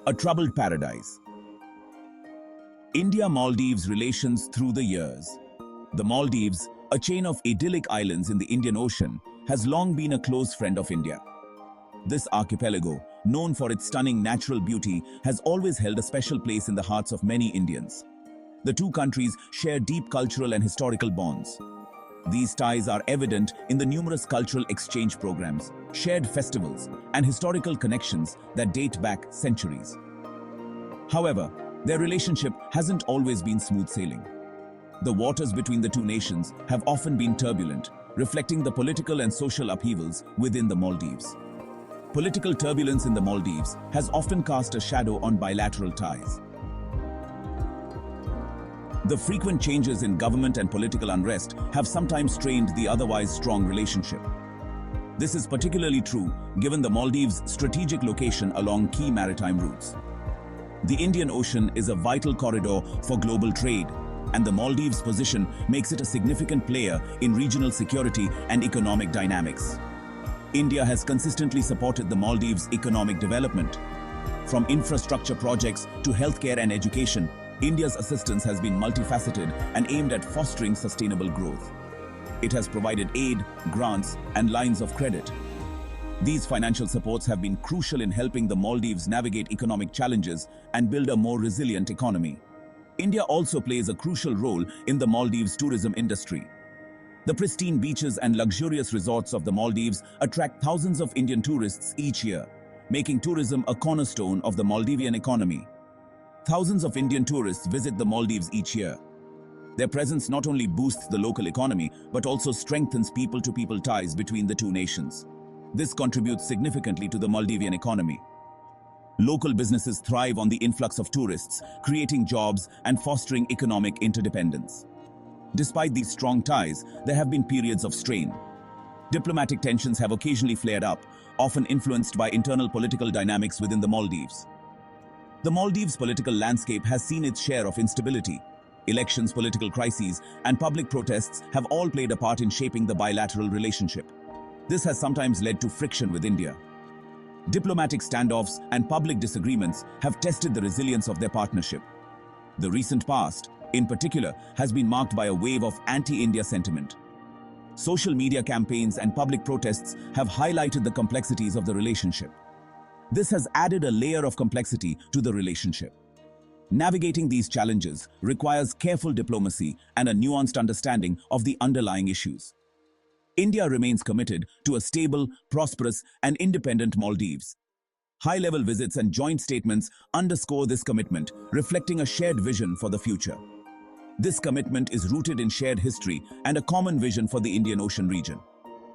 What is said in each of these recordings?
a troubled paradise. India-Maldives relations through the years. The Maldives, a chain of idyllic islands in the Indian Ocean, has long been a close friend of India. This archipelago, known for its stunning natural beauty, has always held a special place in the hearts of many Indians. The two countries share deep cultural and historical bonds. These ties are evident in the numerous cultural exchange programs, shared festivals, and historical connections that date back centuries. However, their relationship hasn't always been smooth sailing. The waters between the two nations have often been turbulent, reflecting the political and social upheavals within the Maldives. Political turbulence in the Maldives has often cast a shadow on bilateral ties. The frequent changes in government and political unrest have sometimes strained the otherwise strong relationship. This is particularly true given the Maldives' strategic location along key maritime routes. The Indian Ocean is a vital corridor for global trade, and the Maldives' position makes it a significant player in regional security and economic dynamics. India has consistently supported the Maldives' economic development. From infrastructure projects to healthcare and education, India's assistance has been multifaceted and aimed at fostering sustainable growth. It has provided aid, grants, and lines of credit. These financial supports have been crucial in helping the Maldives navigate economic challenges and build a more resilient economy. India also plays a crucial role in the Maldives' tourism industry. The pristine beaches and luxurious resorts of the Maldives attract thousands of Indian tourists each year, making tourism a cornerstone of the Maldivian economy. Thousands of Indian tourists visit the Maldives each year. Their presence not only boosts the local economy, but also strengthens people-to-people ties between the two nations. This contributes significantly to the Maldivian economy. Local businesses thrive on the influx of tourists, creating jobs and fostering economic interdependence. Despite these strong ties, there have been periods of strain. Diplomatic tensions have occasionally flared up, often influenced by internal political dynamics within the Maldives. The Maldives' political landscape has seen its share of instability. Elections, political crises, and public protests have all played a part in shaping the bilateral relationship. This has sometimes led to friction with India. Diplomatic standoffs and public disagreements have tested the resilience of their partnership. The recent past, in particular, has been marked by a wave of anti-India sentiment. Social media campaigns and public protests have highlighted the complexities of the relationship. This has added a layer of complexity to the relationship. Navigating these challenges requires careful diplomacy and a nuanced understanding of the underlying issues. India remains committed to a stable, prosperous, and independent Maldives. High-level visits and joint statements underscore this commitment, reflecting a shared vision for the future. This commitment is rooted in shared history and a common vision for the Indian Ocean region.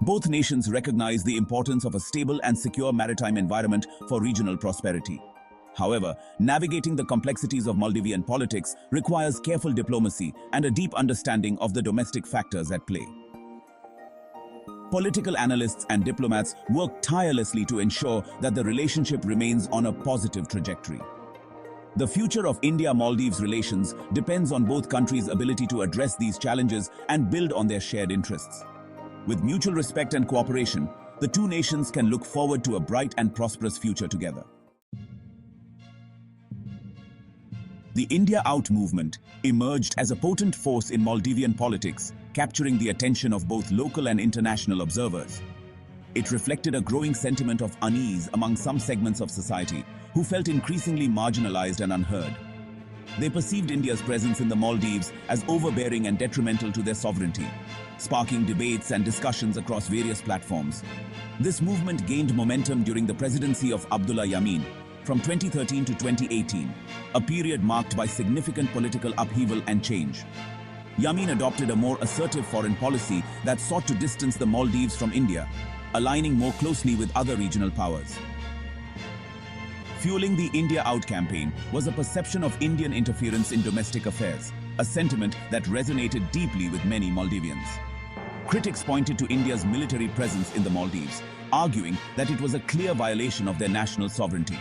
Both nations recognize the importance of a stable and secure maritime environment for regional prosperity. However, navigating the complexities of Maldivian politics requires careful diplomacy and a deep understanding of the domestic factors at play. Political analysts and diplomats work tirelessly to ensure that the relationship remains on a positive trajectory. The future of India-Maldives relations depends on both countries' ability to address these challenges and build on their shared interests. With mutual respect and cooperation, the two nations can look forward to a bright and prosperous future together. The India Out movement emerged as a potent force in Maldivian politics, capturing the attention of both local and international observers. It reflected a growing sentiment of unease among some segments of society who felt increasingly marginalized and unheard. They perceived India's presence in the Maldives as overbearing and detrimental to their sovereignty, sparking debates and discussions across various platforms. This movement gained momentum during the presidency of Abdulla Yameen from 2013 to 2018, a period marked by significant political upheaval and change. Yameen adopted a more assertive foreign policy that sought to distance the Maldives from India, aligning more closely with other regional powers. Fueling the India Out campaign was a perception of Indian interference in domestic affairs, a sentiment that resonated deeply with many Maldivians. Critics pointed to India's military presence in the Maldives, arguing that it was a clear violation of their national sovereignty.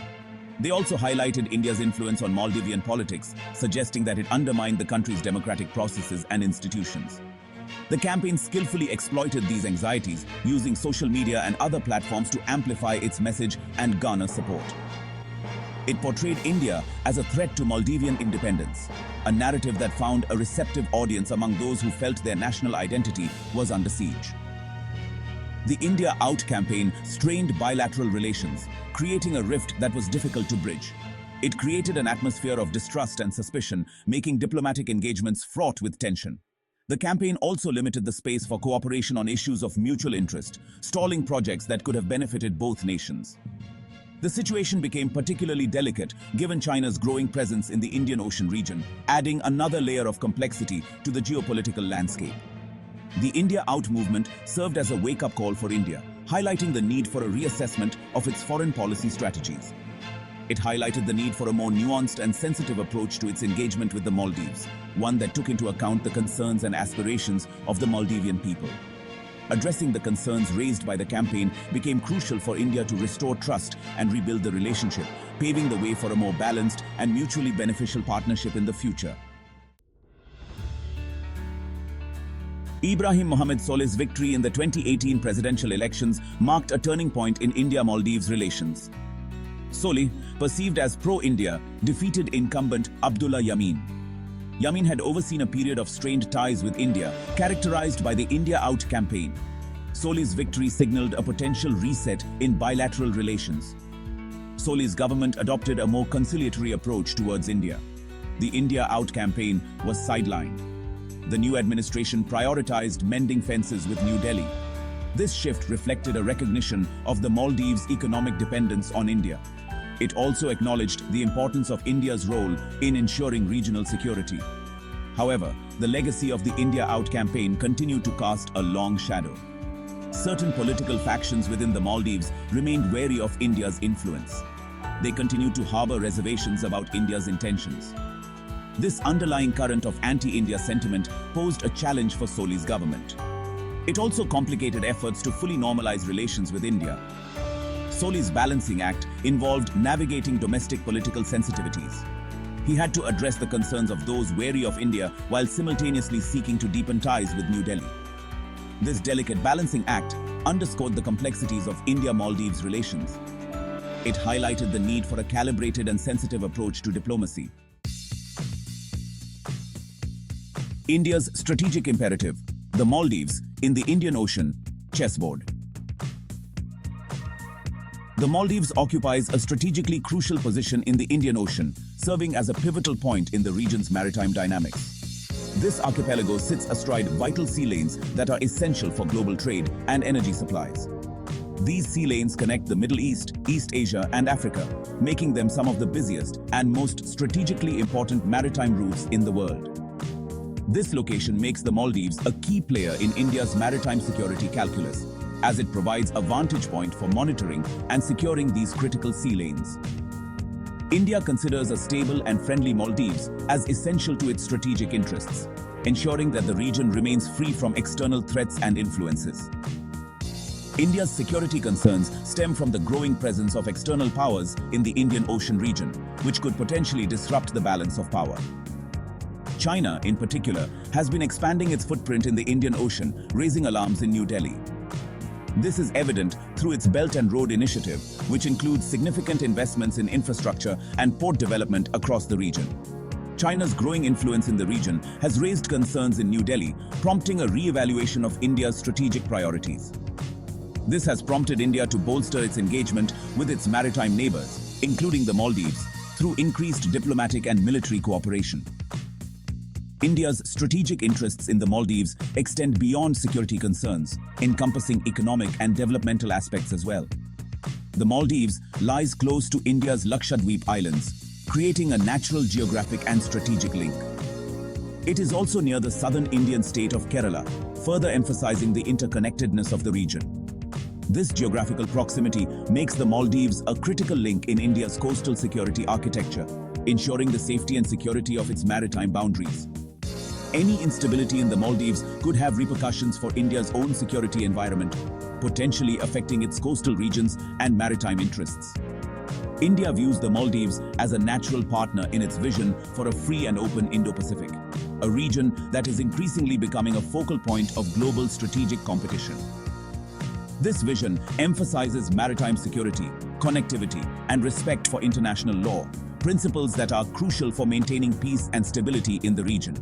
They also highlighted India's influence on Maldivian politics, suggesting that it undermined the country's democratic processes and institutions. The campaign skillfully exploited these anxieties, using social media and other platforms to amplify its message and garner support. It portrayed India as a threat to Maldivian independence, a narrative that found a receptive audience among those who felt their national identity was under siege. The India Out campaign strained bilateral relations, creating a rift that was difficult to bridge. It created an atmosphere of distrust and suspicion, making diplomatic engagements fraught with tension. The campaign also limited the space for cooperation on issues of mutual interest, stalling projects that could have benefited both nations. The situation became particularly delicate given China's growing presence in the Indian Ocean region, adding another layer of complexity to the geopolitical landscape. The India Out movement served as a wake-up call for India, highlighting the need for a reassessment of its foreign policy strategies. It highlighted the need for a more nuanced and sensitive approach to its engagement with the Maldives, one that took into account the concerns and aspirations of the Maldivian people. Addressing the concerns raised by the campaign became crucial for India to restore trust and rebuild the relationship, paving the way for a more balanced and mutually beneficial partnership in the future. Ibrahim Mohamed Solih's victory in the 2018 presidential elections marked a turning point in India-Maldives relations. Solih, perceived as pro-India, defeated incumbent Abdulla Yameen. Yameen had overseen a period of strained ties with India, characterized by the India Out campaign. Solih's victory signaled a potential reset in bilateral relations. Solih's government adopted a more conciliatory approach towards India. The India Out campaign was sidelined. The new administration prioritized mending fences with New Delhi. This shift reflected a recognition of the Maldives' economic dependence on India. It also acknowledged the importance of India's role in ensuring regional security. However, the legacy of the India Out campaign continued to cast a long shadow. Certain political factions within the Maldives remained wary of India's influence. They continued to harbor reservations about India's intentions. This underlying current of anti-India sentiment posed a challenge for Solih's government. It also complicated efforts to fully normalize relations with India. Solih's balancing act involved navigating domestic political sensitivities. He had to address the concerns of those wary of India while simultaneously seeking to deepen ties with New Delhi. This delicate balancing act underscored the complexities of India-Maldives relations. It highlighted the need for a calibrated and sensitive approach to diplomacy. India's strategic imperative, the Maldives in the Indian Ocean, Chessboard. The Maldives occupies a strategically crucial position in the Indian Ocean, serving as a pivotal point in the region's maritime dynamics. This archipelago sits astride vital sea lanes that are essential for global trade and energy supplies. These sea lanes connect the Middle East, East Asia, and Africa, making them some of the busiest and most strategically important maritime routes in the world. This location makes the Maldives a key player in India's maritime security calculus, as it provides a vantage point for monitoring and securing these critical sea lanes. India considers a stable and friendly Maldives as essential to its strategic interests, ensuring that the region remains free from external threats and influences. India's security concerns stem from the growing presence of external powers in the Indian Ocean region, which could potentially disrupt the balance of power. China, in particular, has been expanding its footprint in the Indian Ocean, raising alarms in New Delhi. This is evident through its Belt and Road Initiative, which includes significant investments in infrastructure and port development across the region. China's growing influence in the region has raised concerns in New Delhi, prompting a re-evaluation of India's strategic priorities. This has prompted India to bolster its engagement with its maritime neighbors, including the Maldives, through increased diplomatic and military cooperation. India's strategic interests in the Maldives extend beyond security concerns, encompassing economic and developmental aspects as well. The Maldives lies close to India's Lakshadweep Islands, creating a natural geographic and strategic link. It is also near the southern Indian state of Kerala, further emphasizing the interconnectedness of the region. This geographical proximity makes the Maldives a critical link in India's coastal security architecture, ensuring the safety and security of its maritime boundaries. Any instability in the Maldives could have repercussions for India's own security environment, potentially affecting its coastal regions and maritime interests. India views the Maldives as a natural partner in its vision for a free and open Indo-Pacific, a region that is increasingly becoming a focal point of global strategic competition. This vision emphasizes maritime security, connectivity, and respect for international law, principles that are crucial for maintaining peace and stability in the region.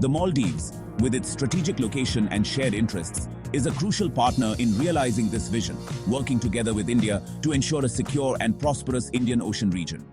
The Maldives, with its strategic location and shared interests, is a crucial partner in realizing this vision, working together with India to ensure a secure and prosperous Indian Ocean region.